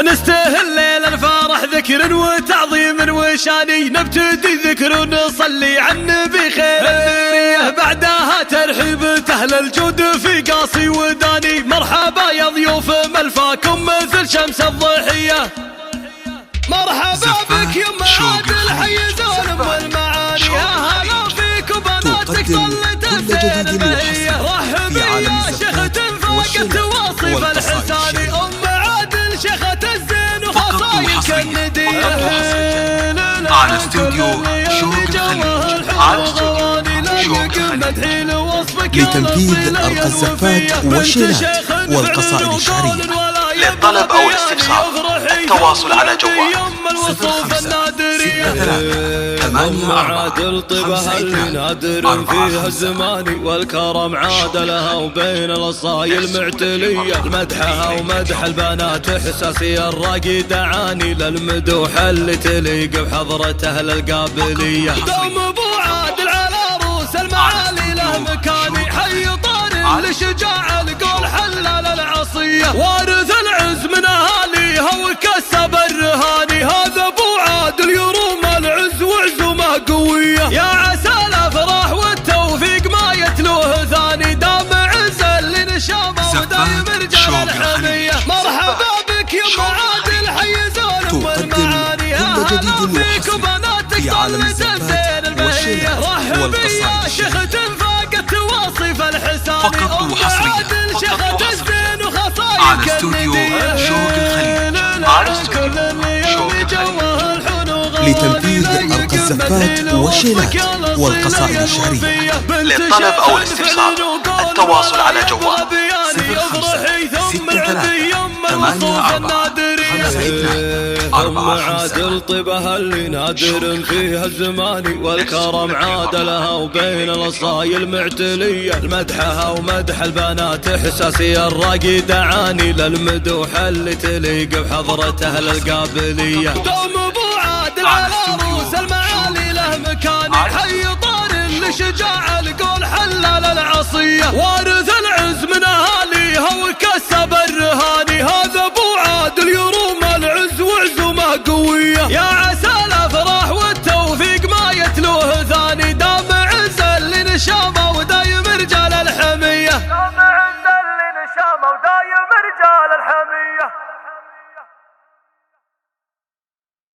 نستهل الليل الفرح ذكر وتعظيم وشاني، نبتدي ذكر ونصلي على النبي خير الذرية، بعدها ترحيب تهل الجود في قاصي وداني، مرحبا يا ضيوف ملفاكم مثل شمس الضحية، مرحبا بك يا معاد الحي زون والمعاني، يا هلا فيك وبناتك طلت الزين المهية، رحبي يا شيخة فاقت واصف الحساني، ام عادل شيخة الزين وخصايك الندية، على استوديو شوق الخليج، على استوديو شوق الخليج لتنفيذ أرقى الزفات والشيلات والقصائد الشعرية. للطلب أو الاستفسار التواصل على جوال 0563 طيبها اللي نادر فيها الزماني، والكرم عاد لها وبين الأصايل معتلية، مدحها ومدح البنات إحساسي الراقي دعاني، للمدوح اللي تليق بحضرة أهل القابلية، دوم أبو عادل على روس المعالي له مكاني، حي طار لشجاع القول حلال العصية، وارث العز من أهاليها وكسب الرهاني، هذا أبو عادل يروم العز وعزومه قوية، يا عسى الأفراح والتوفيق ما يتلوه ثاني، دام عز اللي نشامه ودايم رجال الحمية، مرحبا بك يا معادل حي زون والمعاني، هلا فيك وبناتك طلت الزين المهية، رحبي يا شيخة فاقت واصف الحساني، ام عادل شيخة الزين وخصايك على استوديو شوق الخليج، على استوديو شوق الخليج لتنفيذ أرقى الزفات والشيلات والقصائد الشعرية. للطلب أو الاستفسار التواصل على جوال 0563 عادل طيبها اللي نادر فيها الزماني، والكرم عاد لها وبين الأصايل معتلية، مدحها ومدح البنات إحساسي الراقي دعاني، للمدوح اللي تليق بحضرة أهل القابلية، دوم أبو عادل على روس المعالي له مكاني، حي طار لشجاع القول حلال العصية، وارث العز من أهاليها وكسب الرهاني، هذا أبو عادل يروم العز وعزومه قوية، يا عسى الأفراح والتوفيق ما يتلوه ثاني، دام عز اللي نشامه